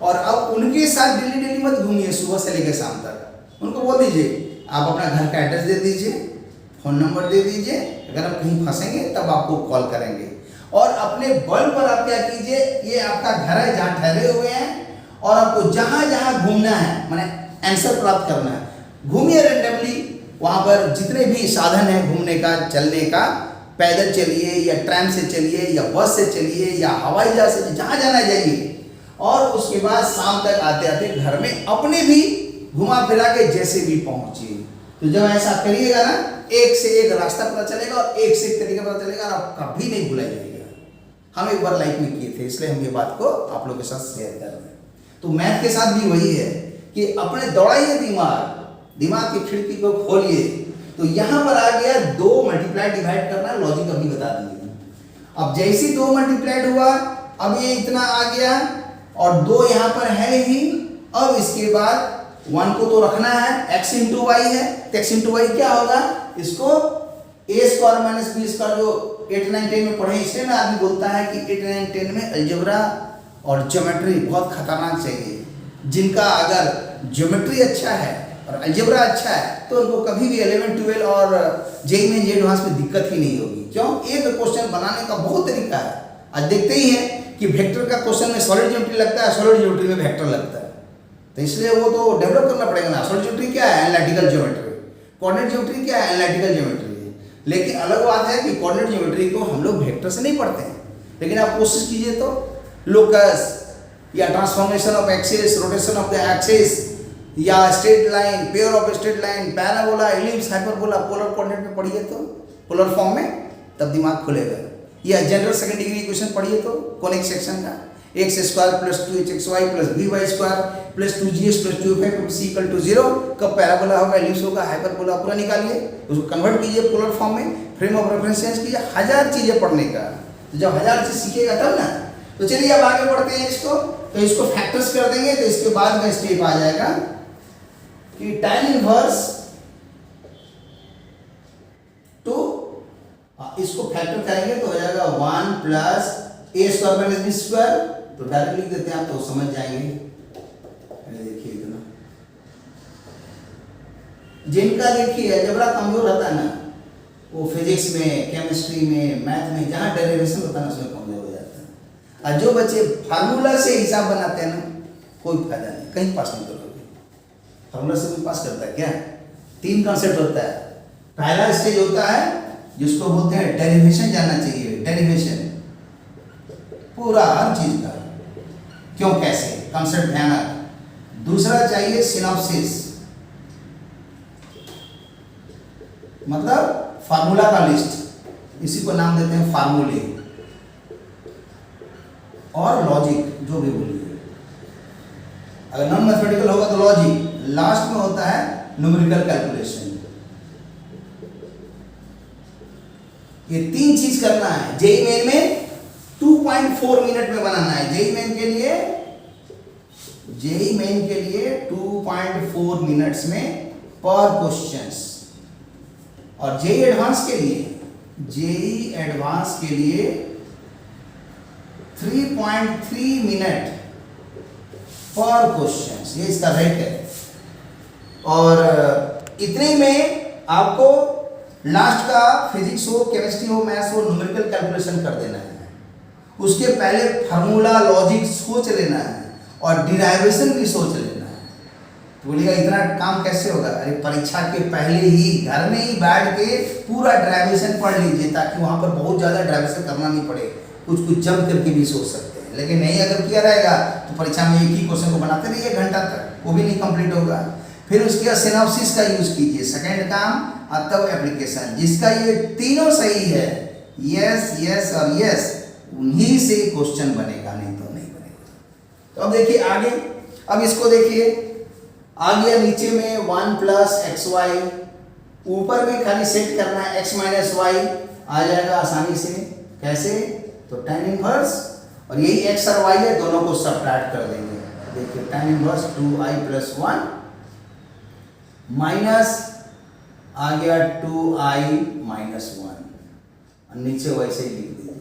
S1: और अब उनके साथ डेली डेली मत घूमिए सुबह से लेकर शाम तक। उनको बोल दीजिए आप अपना घर का एड्रेस दे दीजिए, फ़ोन नंबर दे दीजिए, अगर आप कहीं फंसेंगे तब आपको कॉल करेंगे। और अपने बल पर आप क्या कीजिए, ये आपका घर है जहाँ ठहरे हुए हैं, और आपको जहाँ जहाँ घूमना है, माने आंसर प्राप्त करना है, घूमिए रेंडमली। वहाँ पर जितने भी साधन है घूमने का, चलने का, पैदल चलिए या ट्रेन से चलिए या बस से चलिए या हवाई जहाज से, जहाँ जाना जाइए। और उसके बाद शाम तक आते आते घर में अपने भी घुमा फिरा के जैसे भी पहुँचिए। तो जब ऐसा करिएगा ना, एक से एक रास्ता पता चलेगा और एक से एक तरीका पता चलेगा, और आप कभी नहीं भुलाइएगा। हम एक बार लाइफ में किए थे, इसलिए हम ये बात को आप लोगों के साथ शेयर कर रहे हैं। तो मैथ के साथ भी वही है कि अपने दौड़ाइए दिमाग की खिड़की को खोलिए। तो यहाँ पर आ गया 2 मल्टीप्लाई डिवाइड करना, लॉजिक अभी बता दिए। अब जैसे 2 मल्टीप्लाइड हुआ, अब ये इतना आ गया और 2 यहाँ पर है ही। अब इसके बाद 1 को तो रखना है, x इंटू वाई है, तो x इंटू वाई क्या होगा? इसको a² माइनस b² जो 8, 9, 10 में पढ़े, इसलिए ना आदमी बोलता है कि 8, 9, 10 में अलजेब्रा और ज्योमेट्री बहुत खतरनाक चाहिए। जिनका अगर ज्योमेट्री अच्छा है और अलजेब्रा अच्छा है तो उनको कभी भी 11, 12 और जेईई में एडवांस में दिक्कत ही नहीं होगी। क्यों? एक क्वेश्चन बनाने का बहुत तरीका है। आज देखते ही हैं कि वेक्टर का क्वेश्चन में सॉलिड ज्योमेट्री लगता है, सॉलिड ज्योमेट्री में वेक्टर लगता है। तो इसलिए वो तो डेवलप करना पड़ेगा ना। सॉलिड ज्योमेट्री क्या है? Analytical geometry. कोऑर्डिनेट ज्योमेट्री क्या है? Analytical geometry. लेकिन अलग बात है कि कोऑर्डिनेट ज्योमेट्री को हम लोग वेक्टर से नहीं पढ़ते हैं, लेकिन आप कोशिश कीजिए तो लोकस या transformation of axis, rotation of the axis, या straight line, pair of straight line, parabola, ellipse, hyperbola, polar coordinate में पढ़िए तो, पोलर फॉर्म में, तब दिमाग खुलेगा। या जनरल सेकंड डिग्री इक्वेशन पढ़िए तो कोनिक सेक्शन का, x² + 2hxy + by² + 2gx + 2fy c = 0। कब पैराबोला होगा, एलिप्स होगा, हाइपरबोला, पूरा निकालिए, उसको कन्वर्ट कीजिए पोलर फॉर्म में, फ्रेम ऑफ रेफरेंस चेंज कीजिए। 1000 चीज़ें पढ़ने का। तो जब 1000 चीज़ सीखिएगा तब ना। तो चलिए अब आगे बढ़ते हैं इसको। तो इसको फैक्टर्स कर देंगे, तो इसके बाद में स्टेप आ जाएगा कि tan इनवर्स टू, इसको फैक्टर करेंगे तो हो जाएगा 1 + a² - b²। तो डायरेक्ट लिख देते हैं, आप तो समझ जाएंगे। देखिए इतना, जिनका देखिए अलजेब्रा कमजोर रहता है ना, वो फिजिक्स में, केमिस्ट्री में, मैथ में जहाँ डेरिवेशन होता है ना, उसमें कमजोर हो जाता है। और जो बच्चे फार्मूला से हिसाब बनाते हैं ना, कोई फायदा नहीं, कहीं पास नहीं करोगे। फार्मूला से कोई पास करता है क्या? 3 कॉन्सेप्ट होता है। पहला स्टेज होता है जिसको बोलते हैं डेरिवेशन, जानना चाहिए डेरिवेशन पूरा हर चीज का, क्यों कैसे, कॉन्सेप्ट भयानक। दूसरा चाहिए सिनॉप्सिस, मतलब फार्मूला का लिस्ट, इसी को नाम देते हैं फार्मूले। और लॉजिक, जो भी बोलिए। अगर नॉन मैथमेटिकल होगा तो लॉजिक, लास्ट में होता है न्यूमेरिकल कैलकुलेशन। ये 3 चीज करना है जेई मेन में, 2.4 मिनट में बनाना है। जेई मेन के लिए 2.4 मिनट्स में पर क्वेश्चंस, और जेई एडवांस के लिए 3.3 मिनट पर क्वेश्चंस, ये इसका रेट है। और इतने में आपको लास्ट का फिजिक्स हो, केमिस्ट्री हो, मैथ्स हो, न्यूमेरिकल कैलकुलेशन कर देना है। उसके पहले फार्मूला लॉजिक सोच लेना है और डिराइवेशन भी सोच लेना है। तो बोलिएगा इतना काम कैसे होगा? अरे परीक्षा के पहले ही घर में ही बैठ के पूरा डिराइवेशन पढ़ लीजिए, ताकि वहां पर बहुत ज़्यादा डिराइवेशन करना नहीं पड़े, कुछ जम करके भी सोच सकते हैं। लेकिन नहीं अगर किया रहेगा तो परीक्षा में एक ही क्वेश्चन को बनाते रहिए घंटा तक, वो भी नहीं कंप्लीट होगा। फिर उसके बाद सिनॉप्सिस का यूज कीजिए, सेकेंड काम और तब एप्लीकेशन। जिसका ये तीनों सही है, यस यस और यस, उन्हीं से क्वेश्चन बनेगा, नहीं तो नहीं बनेगा। तो अब देखिए आगे, अब इसको देखिए, आ गया नीचे में 1 + xy, ऊपर में खाली सेट करना है x - y, आ जाएगा आसानी से। कैसे? तो tan इनवर्स, और यही x और y है, दोनों को सब्ट्रैक्ट कर देंगे। देखिए tan इनवर्स 2i + 1 माइनस आ गया 2i - 1, और नीचे वैसे ही लिख दीजिए।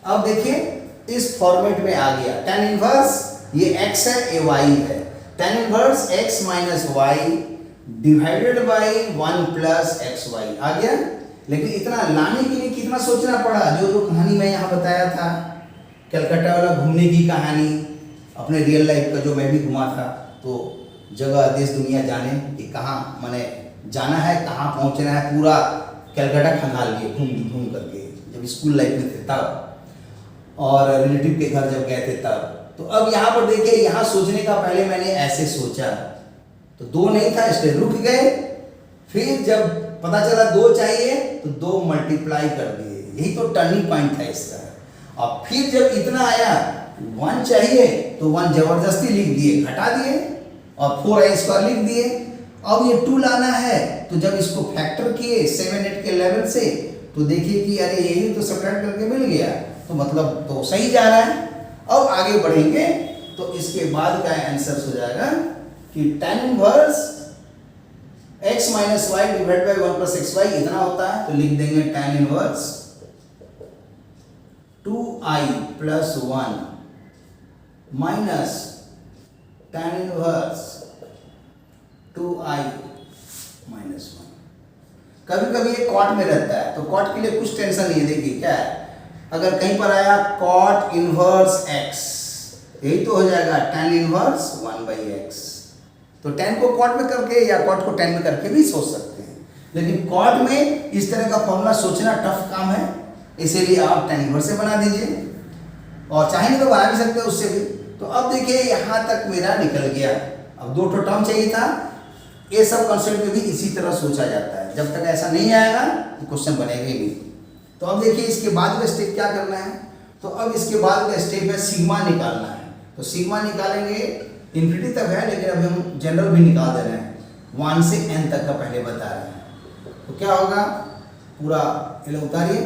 S1: अब देखिए इस फॉर्मेट में आ गया tan इनवर्स, ये x है, ये y है। tan inverse x - y divided by 1 + xy आ गया। लेकिन इतना लाने के लिए कितना सोचना पड़ा, जो कहानी मैं यहाँ बताया था, कलकत्ता वाला घूमने की कहानी, अपने रियल लाइफ का जो मैं भी घुमा था, तो जगह देश दुनिया जाने कि कहाँ मैंने जाना है, कहाँ पहुँचना है, पूरा कलकत्ता खंगाल लिए घूम घूम करके, जब स्कूल लाइफ में थे तब, और रिलेटिव के घर जब गए थे तब। तो अब यहाँ पर देखिए, यहाँ सोचने का पहले मैंने ऐसे सोचा तो 2 नहीं था, इसलिए रुक गए। फिर जब पता चला 2 चाहिए तो 2 मल्टीप्लाई कर दिए, यही तो टर्निंग पॉइंट था इसका। और फिर जब इतना आया 1 चाहिए तो 1 जबरदस्ती लिख दिए, घटा दिए, और 4i² लिख दिए। अब ये 2 लाना है, तो जब इसको फैक्टर किए 7 8 के लेवल से, तो देखिए कि अरे यही तो सब्ट्रैक्ट करके मिल गया, तो मतलब तो सही जा रहा है। अब आगे बढ़ेंगे तो इसके बाद का आंसर हो जाएगा कि tan inverse x - y divide by 1 + xy इतना होता है, तो लिख देंगे tan inverse 2i + 1 minus tan inverse 2i - 1। कभी कभी ये कॉट में रहता है, तो कॉट के लिए कुछ टेंशन नहीं है। देखिए क्या है, अगर कहीं पर आया cot इनवर्स x, यही तो हो जाएगा tan इनवर्स 1/x। तो tan को cot में करके या cot को tan में करके भी सोच सकते हैं, लेकिन cot में इस तरह का फॉर्मूला सोचना टफ काम है, इसीलिए आप tan इनवर्स से बना दीजिए, और चाहेंगे तो बना भी सकते हैं उससे भी। तो अब देखिए यहाँ तक मेरा निकल गया। अब 2 टर्म चाहिए था। ये सब कंसेप्ट में भी इसी तरह सोचा जाता है, जब तक ऐसा नहीं आएगा तो क्वेश्चन बनेगा ही नहीं। तो अब देखिए इसके बाद का स्टेप क्या करना है। तो अब इसके बाद का स्टेप है सिग्मा निकालना है। तो सिग्मा निकालेंगे, इन्फिनिटी तक है, लेकिन अभी हम जनरल भी निकाल दे रहे हैं, 1 से n तक का पहले बता रहे हैं। तो क्या होगा, पूरा ये उतारिए।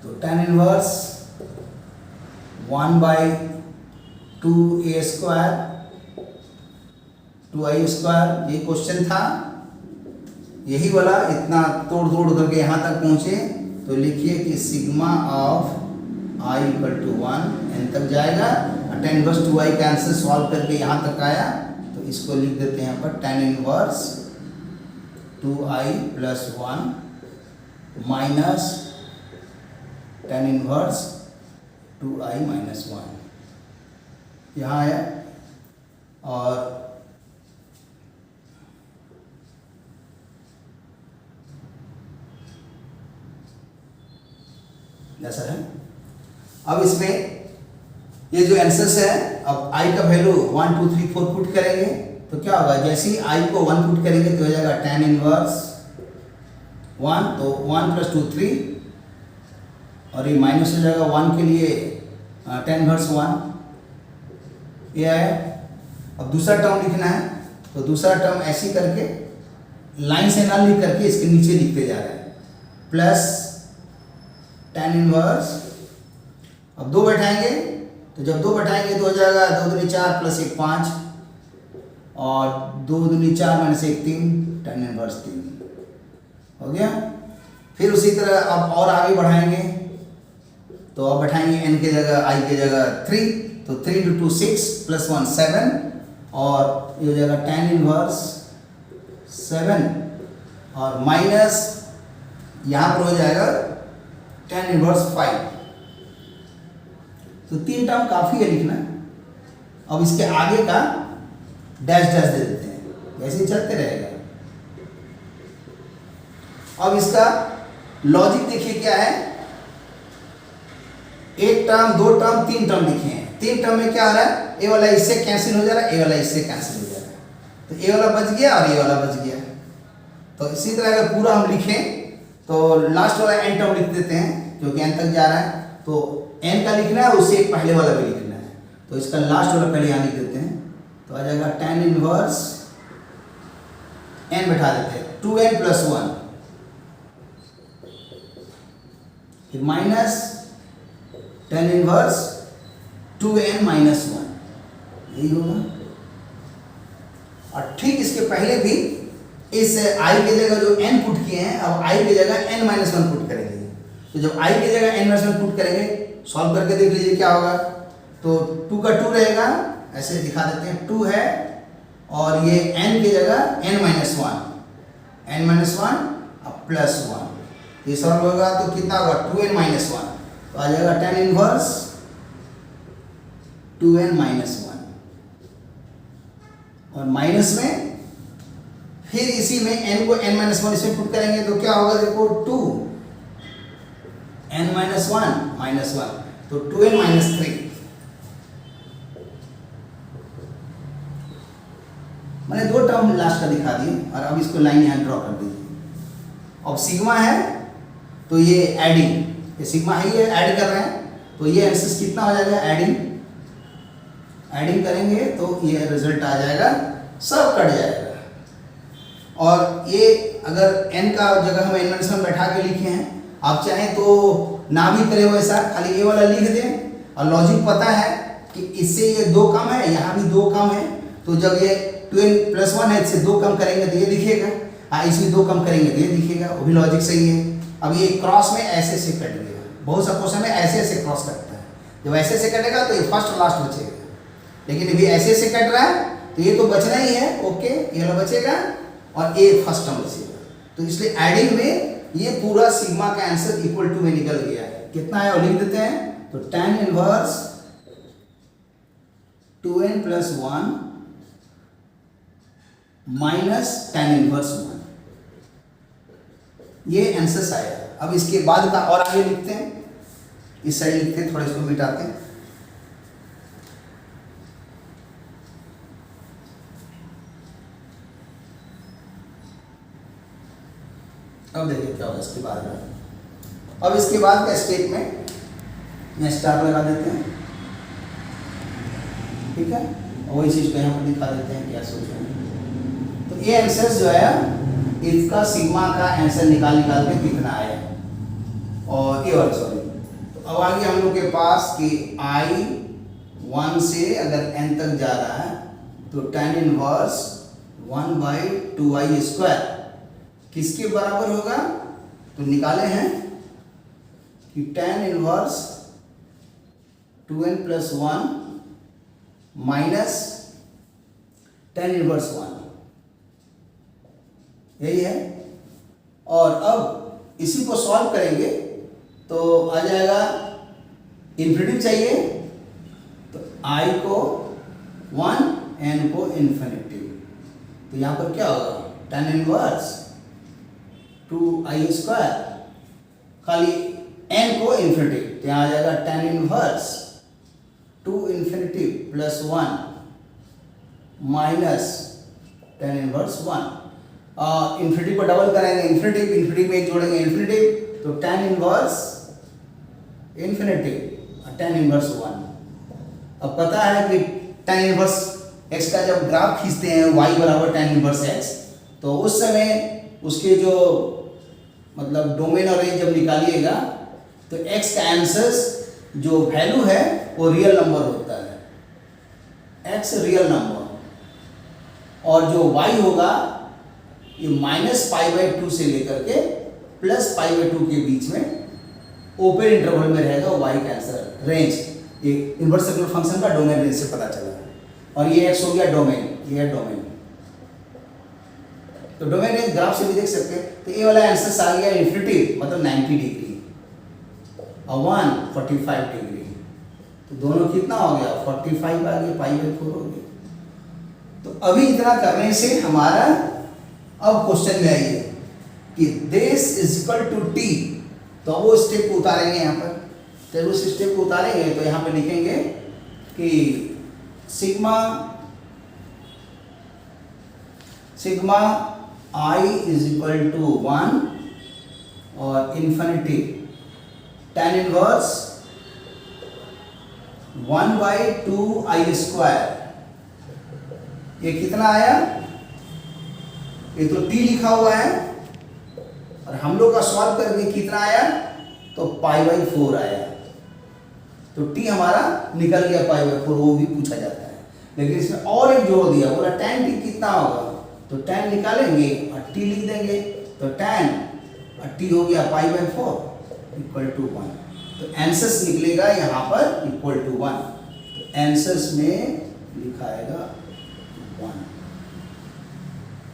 S1: तो tan इनवर्स 1/2a² 2i², ये क्वेश्चन था, यही वाला इतना तोड़ तोड़ करके यहाँ तक पहुँचे। तो लिखिए कि सिग्मा ऑफ i = 1 n तक जाएगा, और tan इनवर्स 2i का आंसर सॉल्व करके यहाँ तक आया, तो इसको लिख देते हैं यहाँ पर tan inverse 2i + 1 minus tan inverse 2i - 1 यहाँ आया। और ऐसा है। अब इसमें ये जो आंसर्स है, अब i का वैल्यू 1 2 3 4 पुट करेंगे, तो क्या होगा, जैसे ही i को 1 पुट करेंगे तो हो जाएगा tan इनवर्स 1, तो 1 + 2 3 और ये माइनस हो जाएगा 1 के लिए tan इनवर्स 1 ये आया। अब दूसरा टर्म लिखना है तो दूसरा टर्म ऐसे करके लाइन से ना लिख करके इसके नीचे लिखते जा रहे हैं प्लस tan इनवर्स। अब 2 बैठाएंगे तो जब 2 बैठाएंगे तो हो जाएगा 2 दूनी 4 प्लस 1 5 और 2 दूनी 4 माइनस 1 3 tan इनवर्स 3 हो गया। फिर उसी तरह अब और आगे बढ़ाएंगे तो अब बैठाएंगे n की जगह i की जगह 3 तो 3 × 2 6 प्लस 1 7 और ये हो जाएगा tan इनवर्स 7 और माइनस यहाँ पर हो जाएगा tan इनवर्स 5। तो 3 टर्म काफ़ी है लिखना। अब इसके आगे का डैश डैश दे देते हैं, ऐसे ही चलते रहेगा। अब इसका लॉजिक देखिए क्या है, 1 टर्म 2 टर्म 3 टर्म लिखे हैं। 3 टर्म में क्या हो रहा है, ए वाला इससे कैंसिल हो जा रहा है, ए वाला इससे कैंसिल हो जा रहा है, तो ए वाला बच गया और ए वाला बच गया। तो इसी तरह अगर पूरा हम लिखें तो लास्ट वाला n टर्म लिख देते हैं क्योंकि n तक जा रहा है, तो n का लिखना है उससे एक पहले वाला भी लिखना है, तो इसका लास्ट वाला पहले यहाँ लिख देते हैं तो आ जाएगा tan इनवर्स n बैठा देते हैं 2n प्लस 1 फिर minus tan inverse 2n minus 1 यही होगा। और ठीक इसके पहले भी इस i की जगह जो n पुट किए हैं अब i की जगह n माइनस 1 पुट करेंगे। तो जब i की जगह n माइनस 1 पुट करेंगे सॉल्व करके देख लीजिए क्या होगा। तो 2 का 2 रहेगा, ऐसे दिखा देते हैं 2 है और ये n की जगह n माइनस 1 अब प्लस 1 ये सॉल्व होगा तो कितना होगा 2n माइनस 1 तो आ जाएगा tan इनवर्स 2n माइनस 1 और माइनस में फिर इसी में n को n माइनस 1 इसमें पुट करेंगे तो क्या होगा देखो 2 n माइनस 1 तो 2n माइनस 3 मैंने 2 टर्म लास्ट का दिखा दिए और अब इसको लाइन यहाँ ड्रॉ कर दीजिए। अब सिग्मा है तो ये एडिंग, ये सिग्मा है ये ऐड कर रहे हैं तो ये आंसर कितना हो जाएगा एडिंग करेंगे तो ये रिजल्ट आ जाएगा, सब कट जाएगा। और ये अगर n का जगह हम n माइनस 1 बैठा के लिखे हैं, आप चाहें तो ना भी करें वैसा, खाली ये वाला लिख दें और लॉजिक पता है कि इससे ये 2 कम है यहाँ भी 2 कम है, तो जब ये 2n प्लस 1 है इससे 2 कम करेंगे तो ये दिखेगा, इसमें 2 कम करेंगे तो ये दिखेगा, वो भी लॉजिक सही है। अब ये क्रॉस में ऐसे से कट गया, बहुत सा क्वेश्चन में ऐसे ऐसे क्रॉस कटता है, जब ऐसे से कटेगा तो ये फर्स्ट लास्ट बचेगा, लेकिन अभी ऐसे से कट रहा है तो ये तो बचना ही है, ओके ये वाला बचेगा और ए फर्स्ट टर्म बचेगा। तो इसलिए एडिंग में ये पूरा सिग्मा का आंसर इक्वल टू में निकल गया है। कितना है और लिख देते हैं तो tan inverse 2n plus 1 minus tan inverse 1 ये आंसर आया। अब इसके बाद का और आगे लिखते हैं, इस साइड लिखते हैं, थोड़ा इसको मिटाते हैं। अब देखिए क्या होगा इसके बाद में। अब इसके बाद का स्टेप में यहाँ स्टार लगा देते हैं, ठीक है, और वही चीज़ को यहाँ पर दिखा देते हैं क्या सोच रहे हैं। तो ये आंसर जो है इसका सिग्मा का आंसर निकाल के कितना आया, और ये वाला सॉरी। तो अब आगे हम लोग के पास कि i 1 से अगर n तक जा रहा है तो tan इनवर्स 1/2i² किसके बराबर होगा, तो निकाले हैं कि tan inverse 2n plus 1 minus tan inverse 1 यही है। और अब इसी को सॉल्व करेंगे तो आ जाएगा, इन्फिनिटी चाहिए तो i को 1 n को इन्फिनिटी, तो यहाँ पर क्या होगा tan इनवर्स 2i², खाली n को इन्फिनिटी तो यहाँ आ जाएगा tan inverse 2 infinity plus 1 minus tan inverse 1। Infinity को डबल करेंगे, इन्फिनिटी में एक जोड़ेंगे इन्फिनिटी, तो tan inverse infinity tan inverse 1। अब पता है कि tan इनवर्स x का जब ग्राफ खींचते हैं y बराबर tan इनवर्स x, तो उस समय उसके जो मतलब डोमेन और रेंज जब निकालिएगा तो x का आंसर जो वैल्यू है वो रियल नंबर होता है, x रियल नंबर, और जो y होगा ये -π/2 से लेकर के +π/2 के बीच में ओपन इंटरवल में रहेगा y का आंसर रेंज। ये इनवर्स सर्कुलर फंक्शन का डोमेन रेंज से पता चला। और ये x हो गया डोमेन, ये है डोमेन। तो डोमेन रेंज ग्राफ से भी देख सकते हैं। तो ये वाला आंसर आ गया इन्फिनिटी मतलब 90 डिग्री और 1 45 डिग्री। तो दोनों कितना हो गया 45 आ गया, π/4 हो गया। तो अभी इतना करने से हमारा अब क्वेश्चन में आइए कि this is equal to t। तो वो स्टेप को उतारेंगे यहाँ पर। तो उस स्टेप को उतारेंगे तो यहाँ पे लिखेंगे कि sigma i is equal to 1 और इन्फिनिटी tan इनवर्स 1/2i²। ये कितना आया, ये तो t लिखा हुआ है और हम लोग का सॉल्व करके कितना आया तो π/4 आया। तो t हमारा निकल गया π/4, वो भी पूछा जाता है। लेकिन इसमें और एक जोड़ दिया, बोला tan t कितना होगा, तो tan निकालेंगे और t लिख देंगे। तो tan और t हो गया π/4 = 1। तो आंसर्स निकलेगा यहाँ पर = 1। तो आंसर्स में लिखाएगा 1।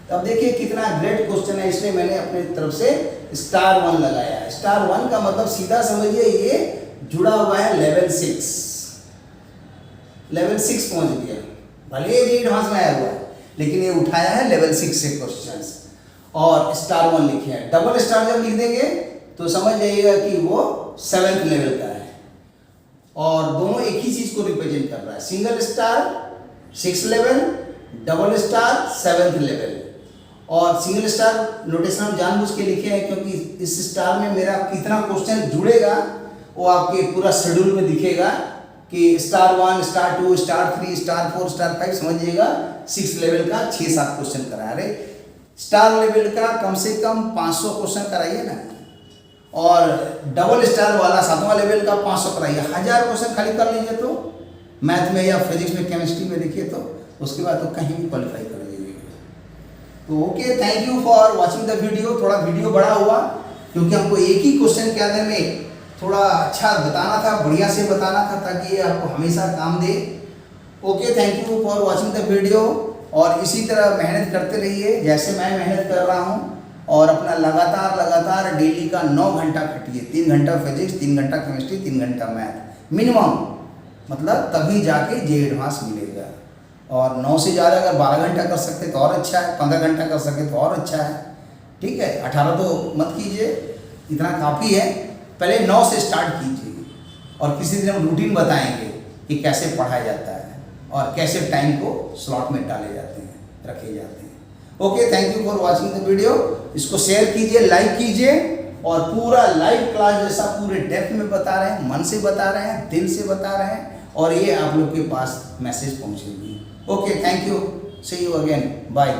S1: तब देखिए कितना ग्रेट क्वेश्चन है, इसलिए मैंने अपने तरफ से *1 लगाया है। *1 का मतलब सीधा समझिए ये जुड़ा हुआ है लेवल 6। लेवल 6 पहुंच गया, भले ही एडवांस में आया हुआ है लेकिन ये उठाया है लेवल 6 से क्वेश्चंस और *1 लिखे हैं। डबल स्टार जब लिख देंगे तो समझ जाइएगा कि वो 7th लेवल का है और दोनों एक ही चीज को रिप्रेजेंट कर रहा है। Single star 6th level, double star 7th level. और सिंगल स्टार नोटेशन हम जानबूझ के लिखे हैं क्योंकि इस स्टार में मेरा कितना क्वेश्चन जुड़ेगा वो आपके पूरा शेड्यूल में दिखेगा कि *1, *2, *3, *4, *5 समझिएगा 6th लेवल का 6-7 क्वेश्चन करा रहे। स्टार लेवल का कम से कम 500 क्वेश्चन कराइए ना, और डबल स्टार वाला 7वां लेवल का 500 कराइए। 1000 क्वेश्चन खाली कर लीजिए तो मैथ में या फिजिक्स में, केमिस्ट्री में देखिए तो उसके बाद तो कहीं भी क्वालिफाई कर लीजिएगा। तो okay, thank you for watching the video. थोड़ा वीडियो बड़ा हुआ क्योंकि हमको एक ही क्वेश्चन के अंदर में थोड़ा अच्छा बताना था, बढ़िया से बताना था ताकि ये आपको हमेशा काम दे। Okay, thank you for watching the video. और इसी तरह मेहनत करते रहिए जैसे मैं मेहनत कर रहा हूँ, और अपना लगातार डेली का 9 घंटा खटिए। 3 घंटा फिजिक्स, 3 घंटा केमिस्ट्री, 3 घंटा मैथ मिनिमम, मतलब तभी जाके जे एडवांस मिलेगा। और 9 से ज़्यादा अगर 12 घंटा कर सकते तो और अच्छा है, 15 घंटा कर सके तो और अच्छा है। ठीक है, 18 तो मत कीजिए, इतना काफ़ी है। पहले 9 से स्टार्ट कीजिए और किसी दिन हम रूटीन बताएंगे कि कैसे पढ़ाया जाता है और कैसे टाइम को स्लॉट में डाले जाते हैं, रखे जाते हैं। Okay, thank you for watching the video. इसको शेयर कीजिए, लाइक कीजिए और पूरा लाइव क्लास जैसा पूरे डेप्थ में बता रहे हैं, मन से बता रहे हैं, दिल से बता रहे हैं और ये आप लोग के पास मैसेज पहुँचेगी। Okay, thank you, see you again, bye.